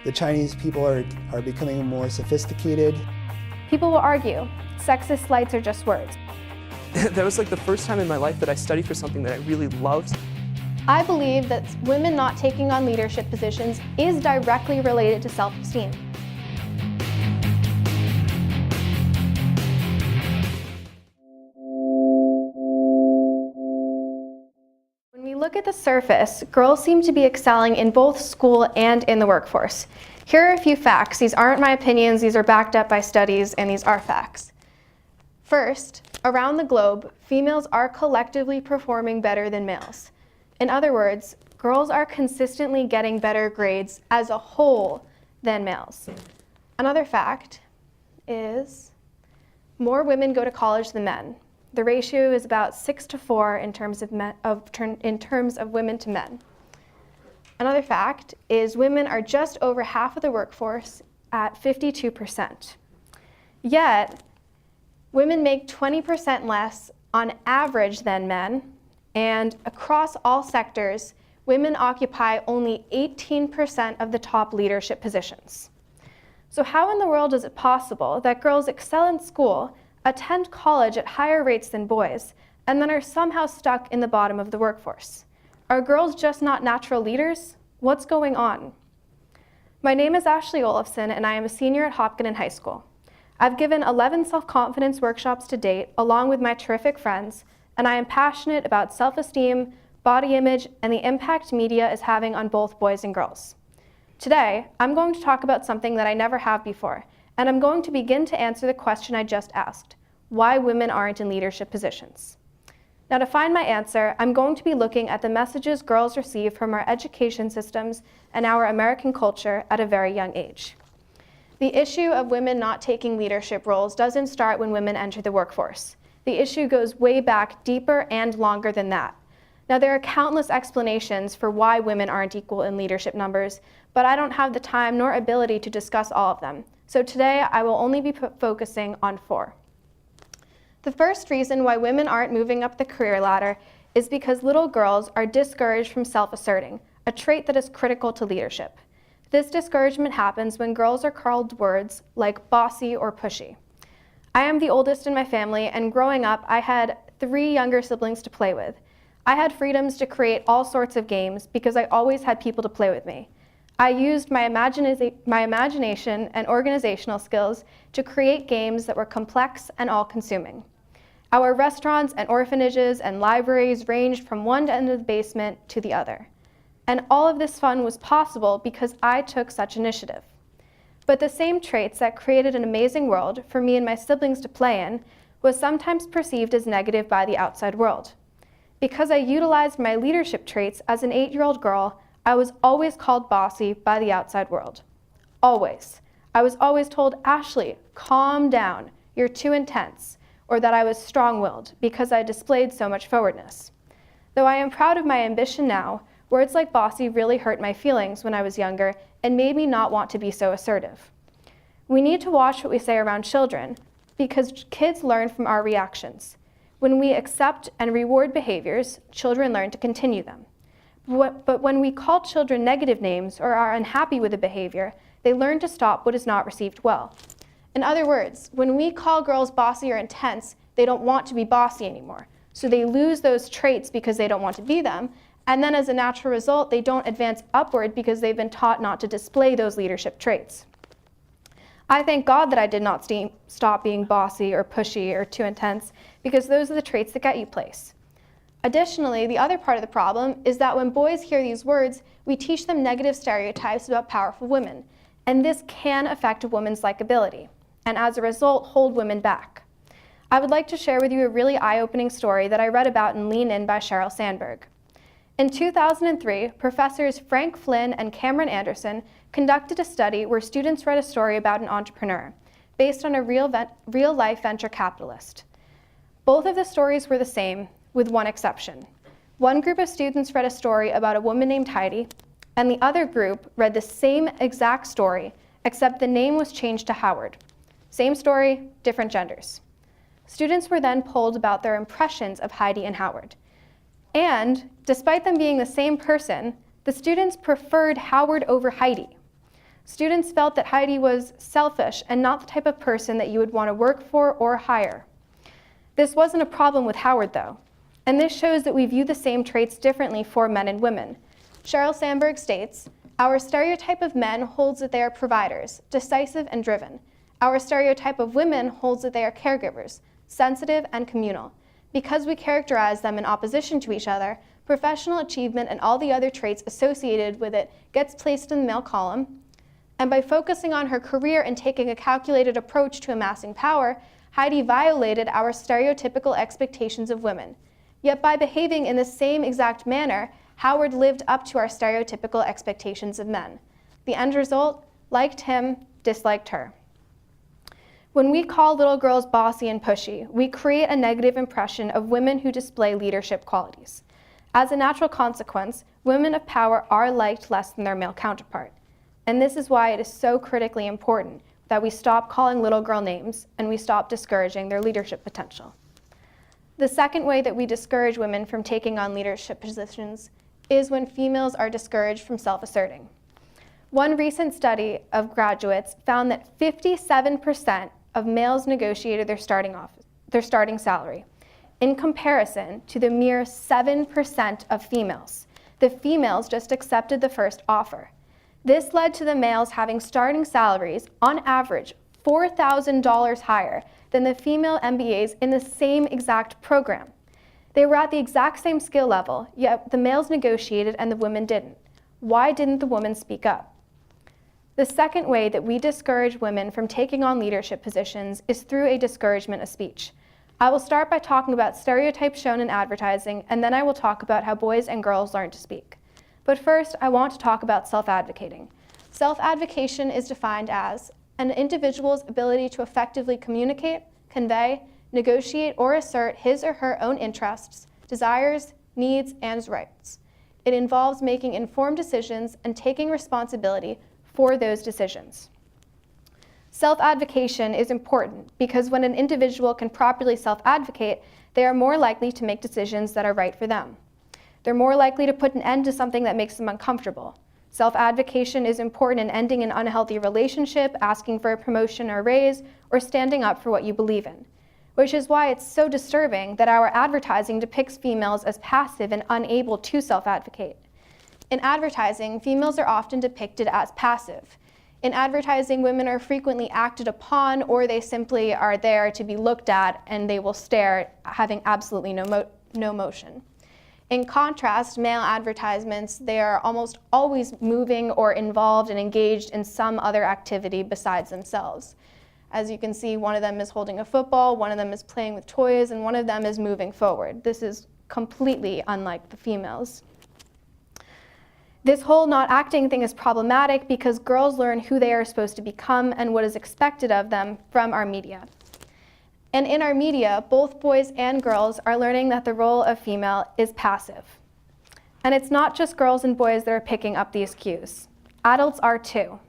The Chinese people are becoming more sophisticated. People will argue, sexist slights are just words. That was like the first time in my life that I studied for something that I really loved. I believe that women not taking on leadership positions is directly related to self-esteem. When we look at the surface, girls seem to be excelling in both school and in the workforce. Here are a few facts. These aren't my opinions, these are backed up by studies, and these are facts. First, around the globe, females are collectively performing better than males. In other words, girls are consistently getting better grades as a whole than males. Another fact is more women go to college than men. The ratio is about 6 to 4 in terms of women to men. Another fact is women are just over half of the workforce at 52%. Yet, women make 20% less on average than men, and across all sectors, women occupy only 18% of the top leadership positions. So how in the world is it possible that girls excel in school, attend college at higher rates than boys, and then are somehow stuck in the bottom of the workforce? Are girls just not natural leaders? What's going on? My name is Ashley Olafsen, and I am a senior at Hopkins High School. I've given 11 self-confidence workshops to date, along with my terrific friends, and I am passionate about self-esteem, body image, and the impact media is having on both boys and girls. Today, I'm going to talk about something that I never have before, and I'm going to begin to answer the question I just asked: why women aren't in leadership positions. Now, to find my answer, I'm going to be looking at the messages girls receive from our education systems and our American culture at a very young age. The issue of women not taking leadership roles doesn't start when women enter the workforce. The issue goes way back, deeper and longer than that. Now, there are countless explanations for why women aren't equal in leadership numbers, but I don't have the time nor ability to discuss all of them. So today, I will only be focusing on 4. The first reason why women aren't moving up the career ladder is because little girls are discouraged from self-asserting, a trait that is critical to leadership. This discouragement happens when girls are called words like bossy or pushy. I am the oldest in my family, and growing up, I had 3 younger siblings to play with. I had freedoms to create all sorts of games because I always had people to play with me. I used my imagination and organizational skills to create games that were complex and all-consuming. Our restaurants and orphanages and libraries ranged from one end of the basement to the other. And all of this fun was possible because I took such initiative. But the same traits that created an amazing world for me and my siblings to play in was sometimes perceived as negative by the outside world. Because I utilized my leadership traits as an 8-year-old girl, I was always called bossy by the outside world. Always. I was always told, "Ashley, calm down, you're too intense," or that I was strong-willed because I displayed so much forwardness. Though I am proud of my ambition now, words like bossy really hurt my feelings when I was younger and made me not want to be so assertive. We need to watch what we say around children because kids learn from our reactions. When we accept and reward behaviors, children learn to continue them. But when we call children negative names or are unhappy with a behavior, they learn to stop what is not received well. In other words, when we call girls bossy or intense, they don't want to be bossy anymore. So they lose those traits because they don't want to be them, and then as a natural result, they don't advance upward because they've been taught not to display those leadership traits. I thank God that I did not stop being bossy or pushy or too intense, because those are the traits that get you place. Additionally, the other part of the problem is that when boys hear these words, we teach them negative stereotypes about powerful women, and this can affect a woman's likability, and as a result, hold women back. I would like to share with you a really eye-opening story that I read about in Lean In by Sheryl Sandberg. In 2003, professors Frank Flynn and Cameron Anderson conducted a study where students read a story about an entrepreneur, based on a real-life venture capitalist. Both of the stories were the same, with one exception. One group of students read a story about a woman named Heidi, and the other group read the same exact story, except the name was changed to Howard. Same story, different genders. Students were then polled about their impressions of Heidi and Howard. And despite them being the same person, the students preferred Howard over Heidi. Students felt that Heidi was selfish and not the type of person that you would want to work for or hire. This wasn't a problem with Howard, though, and this shows that we view the same traits differently for men and women. Sheryl Sandberg states, "Our stereotype of men holds that they are providers, decisive and driven. Our stereotype of women holds that they are caregivers, sensitive and communal. Because we characterize them in opposition to each other, professional achievement and all the other traits associated with it gets placed in the male column. And by focusing on her career and taking a calculated approach to amassing power, Heidi violated our stereotypical expectations of women. Yet by behaving in the same exact manner, Howard lived up to our stereotypical expectations of men. The end result, liked him, disliked her." When we call little girls bossy and pushy, we create a negative impression of women who display leadership qualities. As a natural consequence, women of power are liked less than their male counterpart. And this is why it is so critically important that we stop calling little girl names and we stop discouraging their leadership potential. The second way that we discourage women from taking on leadership positions is when females are discouraged from self-asserting. One recent study of graduates found that 57% of males negotiated their starting salary, in comparison to the mere 7% of females. The females just accepted the first offer. This led to the males having starting salaries, on average, $4,000 higher than the female MBAs in the same exact program. They were at the exact same skill level, yet the males negotiated and the women didn't. Why didn't the women speak up? The second way that we discourage women from taking on leadership positions is through a discouragement of speech. I will start by talking about stereotypes shown in advertising, and then I will talk about how boys and girls learn to speak. But first, I want to talk about self-advocating. Self-advocation is defined as an individual's ability to effectively communicate, convey, negotiate, or assert his or her own interests, desires, needs, and rights. It involves making informed decisions and taking responsibility for those decisions. Self-advocation is important because when an individual can properly self-advocate, they are more likely to make decisions that are right for them. They're more likely to put an end to something that makes them uncomfortable. Self-advocation is important in ending an unhealthy relationship, asking for a promotion or raise, or standing up for what you believe in. Which is why it's so disturbing that our advertising depicts females as passive and unable to self-advocate. In advertising, females are often depicted as passive. In advertising, women are frequently acted upon, or they simply are there to be looked at and they will stare, having absolutely no motion. In contrast, male advertisements, they are almost always moving or involved and engaged in some other activity besides themselves. As you can see, one of them is holding a football, one of them is playing with toys, and one of them is moving forward. This is completely unlike the females. This whole not acting thing is problematic because girls learn who they are supposed to become and what is expected of them from our media. And in our media, both boys and girls are learning that the role of female is passive. And it's not just girls and boys that are picking up these cues. Adults are too.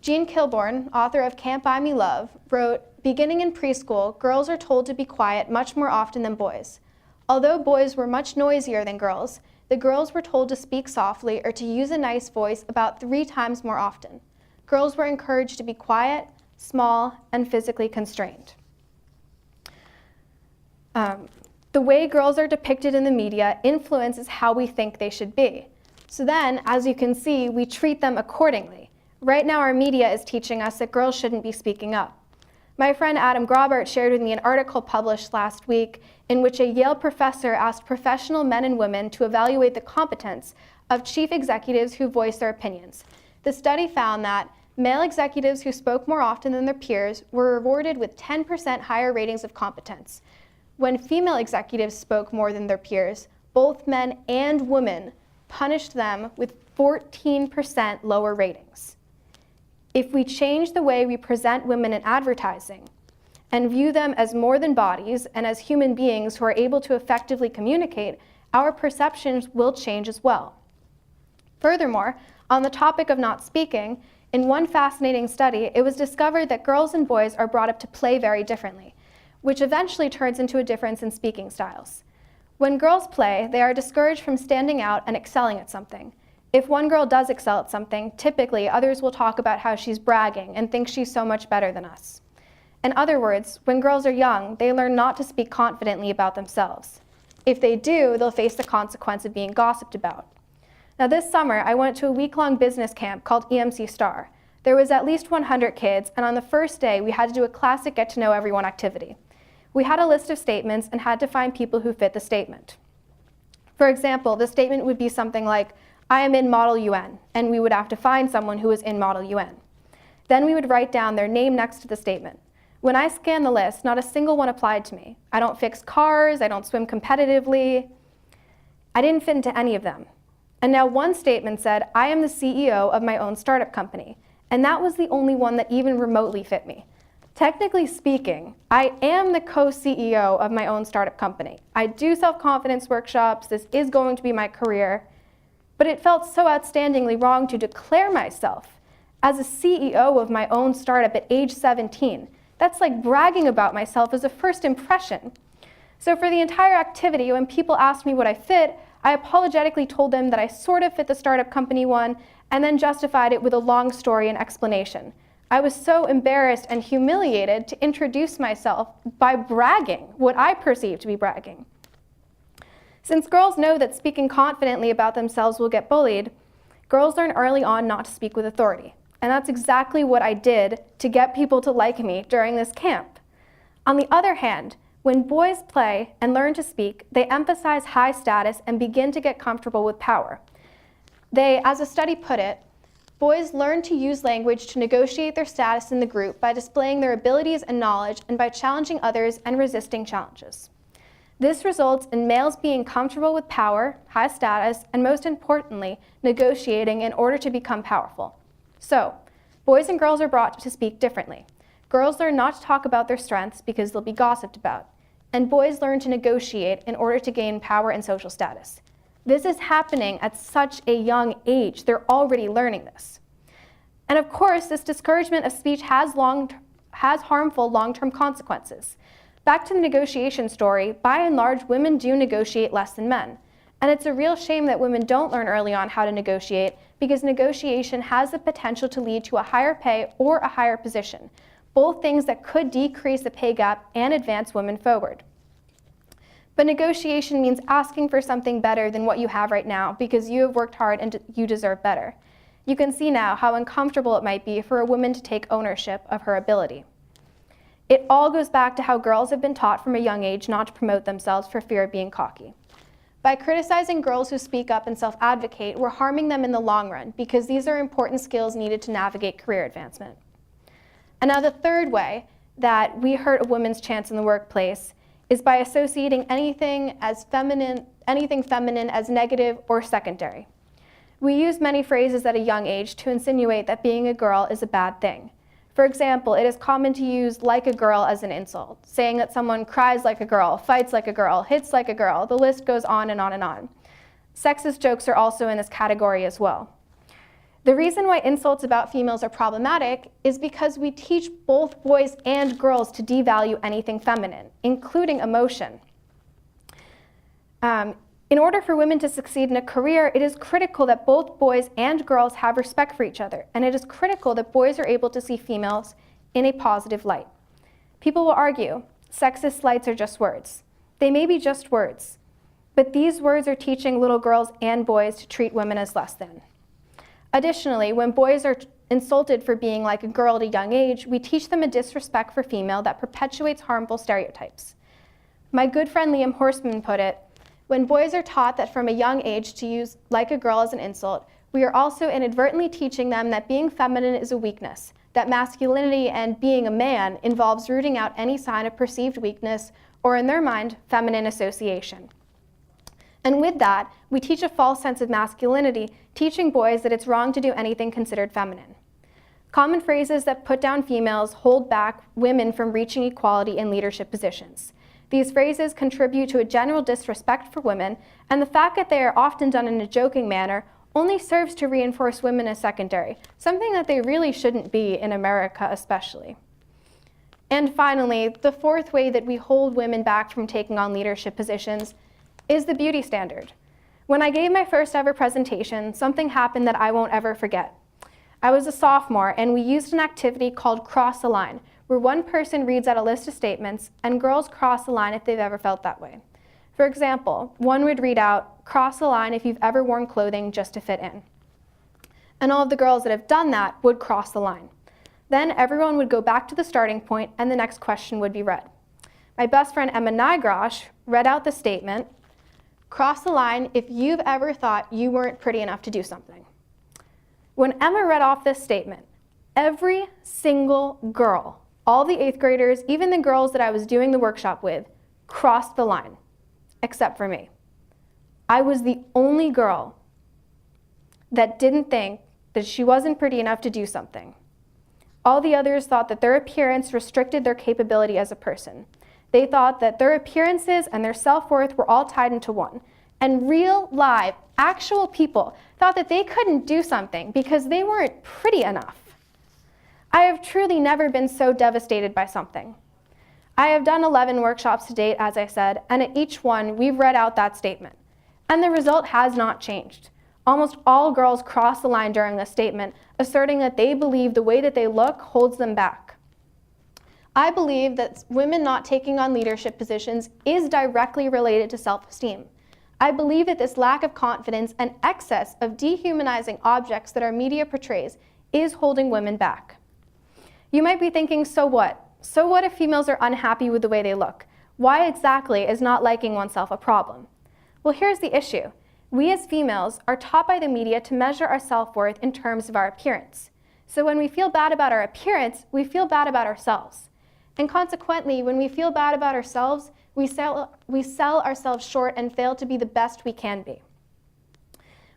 Jean Kilbourne, author of Can't Buy Me Love, wrote, "Beginning in preschool, girls are told to be quiet much more often than boys. Although boys were much noisier than girls, the girls were told to speak softly or to use a nice voice about 3 times more often. Girls were encouraged to be quiet, small, and physically constrained." The way girls are depicted in the media influences how we think they should be. So then, as you can see, we treat them accordingly. Right now, our media is teaching us that girls shouldn't be speaking up. My friend Adam Grobart shared with me an article published last week in which a Yale professor asked professional men and women to evaluate the competence of chief executives who voice their opinions. The study found that male executives who spoke more often than their peers were rewarded with 10% higher ratings of competence. When female executives spoke more than their peers, both men and women punished them with 14% lower ratings. If we change the way we present women in advertising and view them as more than bodies and as human beings who are able to effectively communicate, our perceptions will change as well. Furthermore, on the topic of not speaking, in one fascinating study, it was discovered that girls and boys are brought up to play very differently, which eventually turns into a difference in speaking styles. When girls play, they are discouraged from standing out and excelling at something. If one girl does excel at something, typically others will talk about how she's bragging and think she's so much better than us. In other words, when girls are young, they learn not to speak confidently about themselves. If they do, they'll face the consequence of being gossiped about. Now this summer, I went to a week-long business camp called EMC Star. There was at least 100 kids, and on the first day, we had to do a classic get-to-know-everyone activity. We had a list of statements and had to find people who fit the statement. For example, the statement would be something like, I am in Model UN, and we would have to find someone who was in Model UN. Then we would write down their name next to the statement. When I scanned the list, not a single one applied to me. I don't fix cars, I don't swim competitively. I didn't fit into any of them. And now one statement said, I am the CEO of my own startup company, and that was the only one that even remotely fit me. Technically speaking, I am the co-CEO of my own startup company. I do self-confidence workshops, this is going to be my career, but it felt so outstandingly wrong to declare myself as a CEO of my own startup at age 17. That's like bragging about myself as a first impression. So for the entire activity, when people asked me what I fit, I apologetically told them that I sort of fit the startup company one, and then justified it with a long story and explanation. I was so embarrassed and humiliated to introduce myself by bragging what I perceived to be bragging. Since girls know that speaking confidently about themselves will get bullied, girls learn early on not to speak with authority. And that's exactly what I did to get people to like me during this camp. On the other hand, when boys play and learn to speak, they emphasize high status and begin to get comfortable with power. They, as a study put it, boys learn to use language to negotiate their status in the group by displaying their abilities and knowledge and by challenging others and resisting challenges. This results in males being comfortable with power, high status, and most importantly, negotiating in order to become powerful. So, boys and girls are brought to speak differently. Girls learn not to talk about their strengths because they'll be gossiped about, and boys learn to negotiate in order to gain power and social status. This is happening at such a young age. They're already learning this. And of course, this discouragement of speech has harmful long-term consequences. Back to the negotiation story, by and large, women do negotiate less than men. And it's a real shame that women don't learn early on how to negotiate, because negotiation has the potential to lead to a higher pay or a higher position, both things that could decrease the pay gap and advance women forward. But negotiation means asking for something better than what you have right now because you have worked hard and you deserve better. You can see now how uncomfortable it might be for a woman to take ownership of her ability. It all goes back to how girls have been taught from a young age not to promote themselves for fear of being cocky. By criticizing girls who speak up and self-advocate, we're harming them in the long run because these are important skills needed to navigate career advancement. And now the third way that we hurt a woman's chance in the workplace is by associating anything feminine as negative or secondary. We use many phrases at a young age to insinuate that being a girl is a bad thing. For example, it is common to use like a girl as an insult, saying that someone cries like a girl, fights like a girl, hits like a girl. The list goes on and on and on. Sexist jokes are also in this category as well. The reason why insults about females are problematic is because we teach both boys and girls to devalue anything feminine, including emotion. In order for women to succeed in a career, it is critical that both boys and girls have respect for each other, and it is critical that boys are able to see females in a positive light. People will argue, sexist slights are just words. They may be just words, but these words are teaching little girls and boys to treat women as less than. Additionally, when boys are insulted for being like a girl at a young age, we teach them a disrespect for female that perpetuates harmful stereotypes. My good friend Liam Horseman put it, when boys are taught that from a young age to use like a girl as an insult, we are also inadvertently teaching them that being feminine is a weakness, that masculinity and being a man involves rooting out any sign of perceived weakness or, in their mind, feminine association. And with that, we teach a false sense of masculinity, teaching boys that it's wrong to do anything considered feminine. Common phrases that put down females hold back women from reaching equality in leadership positions. These phrases contribute to a general disrespect for women, and the fact that they are often done in a joking manner only serves to reinforce women as secondary, something that they really shouldn't be in America especially. And finally, the fourth way that we hold women back from taking on leadership positions is the beauty standard. When I gave my first ever presentation, something happened that I won't ever forget. I was a sophomore, and we used an activity called Cross the Line, where one person reads out a list of statements, and girls cross the line if they've ever felt that way. For example, one would read out, "Cross the line if you've ever worn clothing just to fit in." And all of the girls that have done that would cross the line. Then everyone would go back to the starting point, and the next question would be read. My best friend Emma Nygrosh read out the statement, "Cross the line if you've ever thought you weren't pretty enough to do something." When Emma read off this statement, every single girl, all the 8th graders, even the girls that I was doing the workshop with, crossed the line, except for me. I was the only girl that didn't think that she wasn't pretty enough to do something. All the others thought that their appearance restricted their capability as a person. They thought that their appearances and their self-worth were all tied into one. And real, live, actual people thought that they couldn't do something because they weren't pretty enough. I have truly never been so devastated by something. I have done 11 workshops to date, as I said, and at each one, we've read out that statement. And the result has not changed. Almost all girls cross the line during this statement, asserting that they believe the way that they look holds them back. I believe that women not taking on leadership positions is directly related to self-esteem. I believe that this lack of confidence and excess of dehumanizing objects that our media portrays is holding women back. You might be thinking, so what? So what if females are unhappy with the way they look? Why exactly is not liking oneself a problem? Well, here's the issue. We as females are taught by the media to measure our self-worth in terms of our appearance. So when we feel bad about our appearance, we feel bad about ourselves. And consequently, when we feel bad about ourselves, we sell ourselves short and fail to be the best we can be.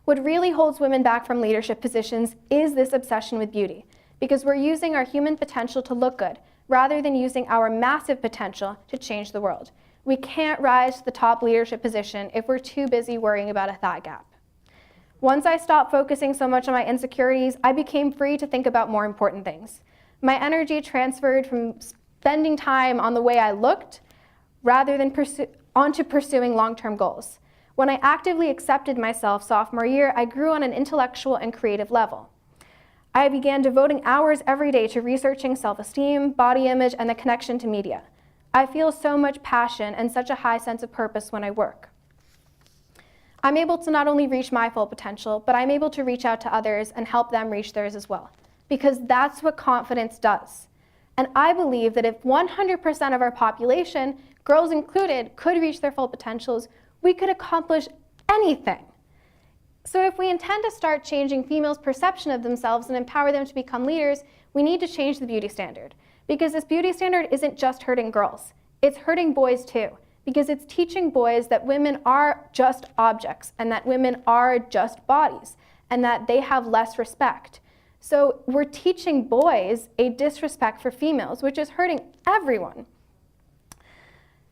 What really holds women back from leadership positions is this obsession with beauty, because we're using our human potential to look good, rather than using our massive potential to change the world. We can't rise to the top leadership position if we're too busy worrying about a thigh gap. Once I stopped focusing so much on my insecurities, I became free to think about more important things. My energy transferred from spending time on the way I looked rather than onto pursuing long-term goals. When I actively accepted myself sophomore year, I grew on an intellectual and creative level. I began devoting hours every day to researching self-esteem, body image, and the connection to media. I feel so much passion and such a high sense of purpose when I work. I'm able to not only reach my full potential, but I'm able to reach out to others and help them reach theirs as well, because that's what confidence does. And I believe that if 100% of our population, girls included, could reach their full potentials, we could accomplish anything. So if we intend to start changing females' perception of themselves and empower them to become leaders, we need to change the beauty standard. Because this beauty standard isn't just hurting girls, it's hurting boys too. Because it's teaching boys that women are just objects and that women are just bodies and that they have less respect. So we're teaching boys a disrespect for females, which is hurting everyone.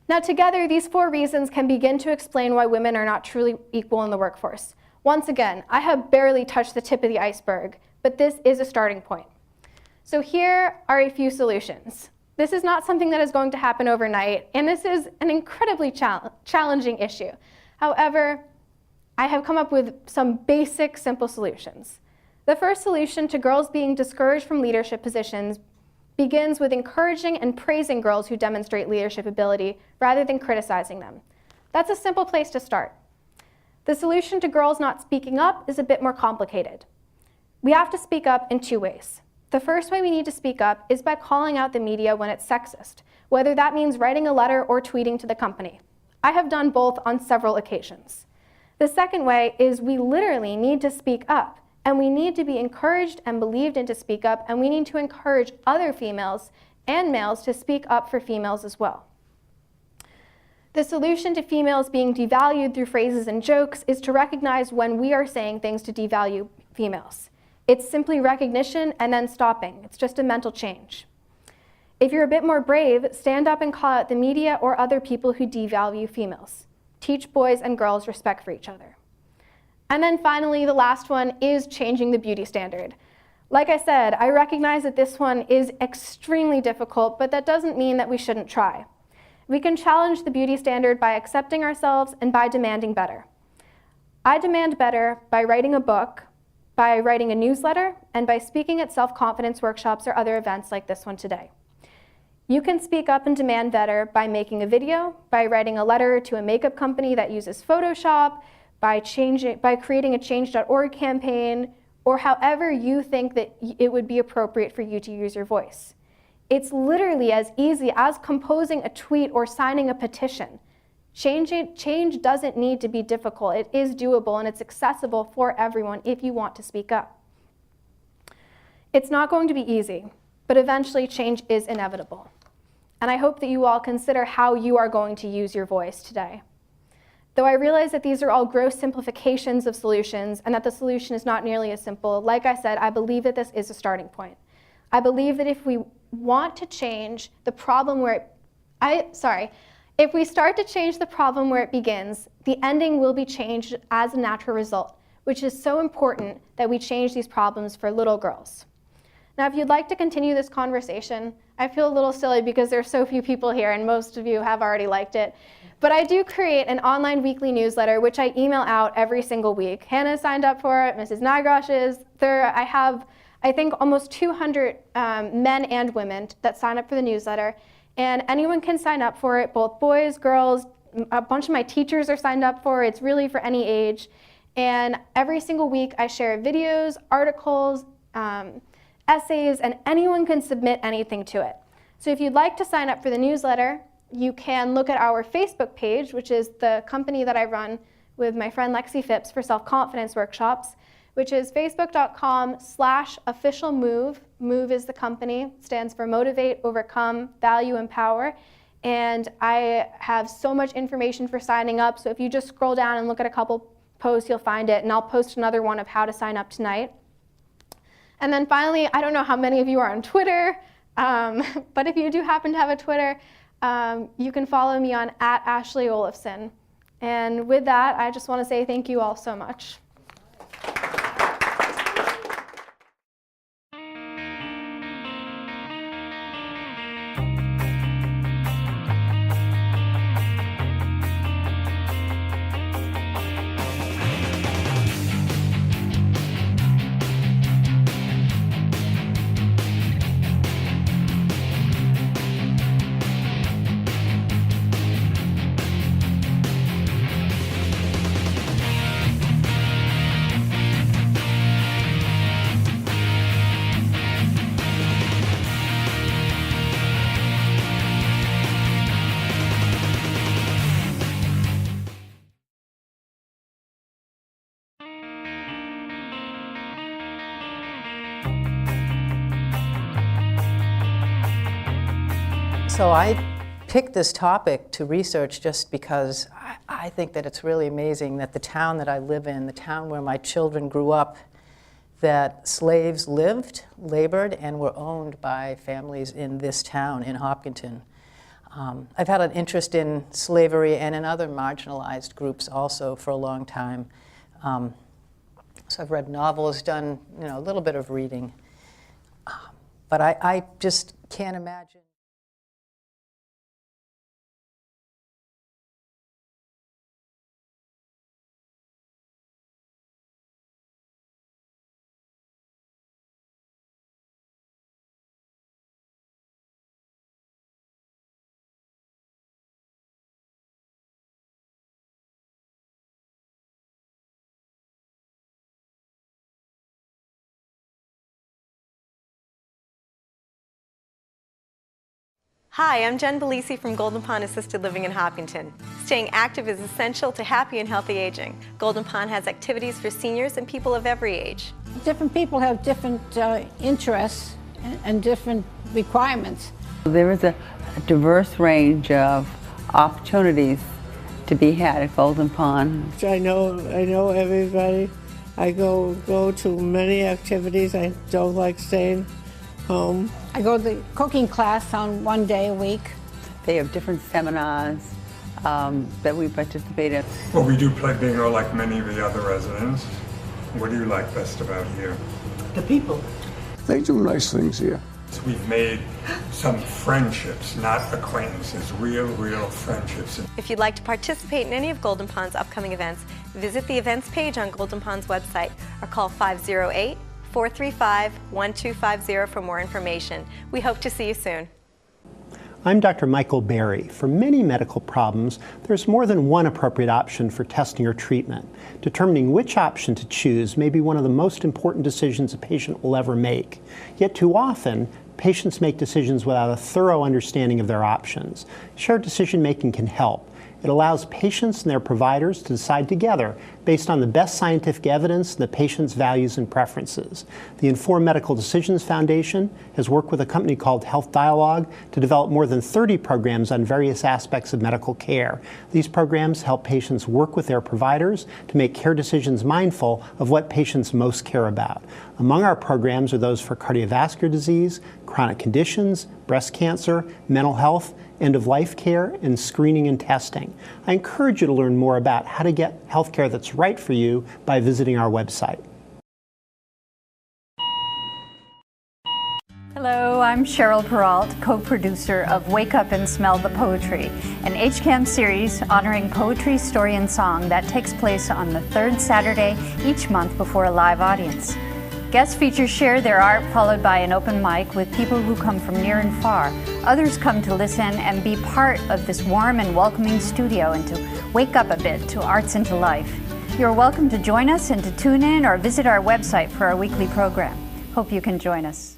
Now together, these 4 reasons can begin to explain why women are not truly equal in the workforce. Once again, I have barely touched the tip of the iceberg, but this is a starting point. So here are a few solutions. This is not something that is going to happen overnight, and this is an incredibly challenging issue. However, I have come up with some basic, simple solutions. The first solution to girls being discouraged from leadership positions begins with encouraging and praising girls who demonstrate leadership ability rather than criticizing them. That's a simple place to start. The solution to girls not speaking up is a bit more complicated. We have to speak up in 2 ways. The first way we need to speak up is by calling out the media when it's sexist, whether that means writing a letter or tweeting to the company. I have done both on several occasions. The second way is we literally need to speak up, and we need to be encouraged and believed in to speak up, and we need to encourage other females and males to speak up for females as well. The solution to females being devalued through phrases and jokes is to recognize when we are saying things to devalue females. It's simply recognition and then stopping. It's just a mental change. If you're a bit more brave, stand up and call out the media or other people who devalue females. Teach boys and girls respect for each other. And then finally, the last one is changing the beauty standard. Like I said, I recognize that this one is extremely difficult, but that doesn't mean that we shouldn't try. We can challenge the beauty standard by accepting ourselves and by demanding better. I demand better by writing a book, by writing a newsletter, and by speaking at self-confidence workshops or other events like this one today. You can speak up and demand better by making a video, by writing a letter to a makeup company that uses Photoshop, by creating a change.org campaign, or however you think that it would be appropriate for you to use your voice. It's literally as easy as composing a tweet or signing a petition. Change doesn't need to be difficult. It is doable and it's accessible for everyone if you want to speak up. It's not going to be easy, but eventually change is inevitable. And I hope that you all consider how you are going to use your voice today. Though I realize that these are all gross simplifications of solutions and that the solution is not nearly as simple, like I said, I believe that this is a starting point. I believe that if we want to change the problem where if we start to change the problem where it begins, the ending will be changed as a natural result, which is so important that we change these problems for little girls. Now, if you'd like to continue this conversation, I feel a little silly because there are so few people here and most of you have already liked it. But I do create an online weekly newsletter, which I email out every single week. Hannah signed up for it, Mrs. Nagrosh is. I have, I think, almost 200 men and women that sign up for the newsletter. And anyone can sign up for it, both boys, girls, a bunch of my teachers are signed up for it. It's really for any age. And every single week I share videos, articles, essays, and anyone can submit anything to it. So if you'd like to sign up for the newsletter, you can look at our Facebook page, which is the company that I run with my friend Lexi Phipps for self-confidence workshops, which is facebook.com/officialmove. Move is the company, stands for Motivate, Overcome, Value, Empower. And I have so much information for signing up, so if you just scroll down and look at a couple posts, you'll find it, and I'll post another one of how to sign up tonight. And then finally, I don't know how many of you are on Twitter, but if you do happen to have a Twitter, you can follow me on @AshleyOlafsen. And with that, I just want to say thank you all so much. So I picked this topic to research just because I think that it's really amazing that the town that I live in, the town where my children grew up, that slaves lived, labored, and were owned by families in this town, in Hopkinton. I've had an interest in slavery and in other marginalized groups also for a long time. So I've read novels, done a little bit of reading. But I just can't imagine. Hi, I'm Jen Belisi from Golden Pond Assisted Living in Hopkinton. Staying active is essential to happy and healthy aging. Golden Pond has activities for seniors and people of every age. Different people have different interests and different requirements. There is a diverse range of opportunities to be had at Golden Pond. I know everybody. I go to many activities. I don't like staying home. I go to the cooking class on one day a week. They have different seminars that we participate in. Well, we do play bingo like many of the other residents. What do you like best about here? The people. They do nice things here. We've made some friendships, not acquaintances, real friendships. If you'd like to participate in any of Golden Pond's upcoming events, Visit the events page on Golden Pond's website or call 508-435-1250 for more information. We hope to see you soon. I'm Dr. Michael Berry. For many medical problems, there's more than one appropriate option for testing or treatment. Determining which option to choose may be one of the most important decisions a patient will ever make. Yet too often, patients make decisions without a thorough understanding of their options. Shared decision-making can help. It allows patients and their providers to decide together based on the best scientific evidence and the patient's values and preferences. The Informed Medical Decisions Foundation has worked with a company called Health Dialogue to develop more than 30 programs on various aspects of medical care. These programs help patients work with their providers to make care decisions mindful of what patients most care about. Among our programs are those for cardiovascular disease, chronic conditions, breast cancer, mental health, end-of-life care, and screening and testing. I encourage you to learn more about how to get health care that's right for you by visiting our website. Hello, I'm Cheryl Peralt, co-producer of Wake Up and Smell the Poetry, an HCAM series honoring poetry, story, and song that takes place on the third Saturday each month before a live audience. Guest features share their art, followed by an open mic with people who come from near and far. Others come to listen and be part of this warm and welcoming studio and to wake up a bit to arts and to life. You're welcome to join us and to tune in or visit our website for our weekly program. Hope you can join us.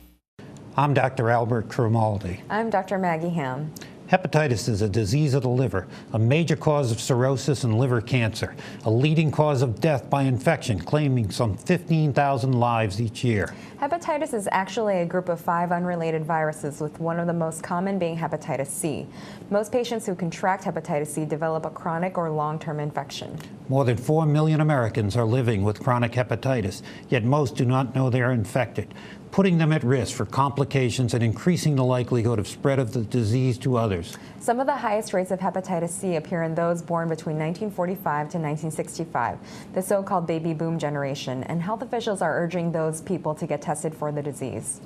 I'm Dr. Albert Cromaldi. I'm Dr. Maggie Ham. Hepatitis is a disease of the liver, a major cause of cirrhosis and liver cancer, a leading cause of death by infection, claiming some 15,000 lives each year. Hepatitis is actually a group of 5 unrelated viruses, with one of the most common being hepatitis C. Most patients who contract hepatitis C develop a chronic or long-term infection. More than 4 million Americans are living with chronic hepatitis, yet most do not know they are infected, putting them at risk for complications and increasing the likelihood of spread of the disease to others. Some of the highest rates of hepatitis C appear in those born between 1945 to 1965, the so-called baby boom generation, and health officials are urging those people to get tested for the disease.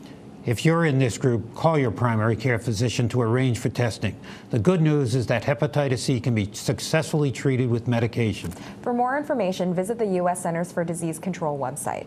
If you're in this group, call your primary care physician to arrange for testing. The good news is that hepatitis C can be successfully treated with medication. For more information, visit the U.S. Centers for Disease Control website.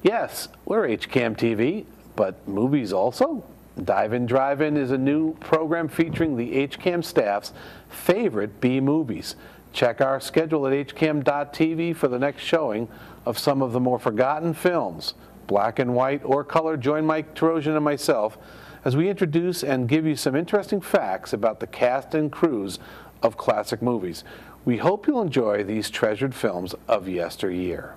Yes, we're HCAM TV, but movies also? Dive-In Drive-In is a new program featuring the HCAM staff's favorite B movies. Check our schedule at hcam.tv for the next showing of some of the more forgotten films. Black and white or color, join Mike Terosian and myself as we introduce and give you some interesting facts about the cast and crews of classic movies. We hope you'll enjoy these treasured films of yesteryear.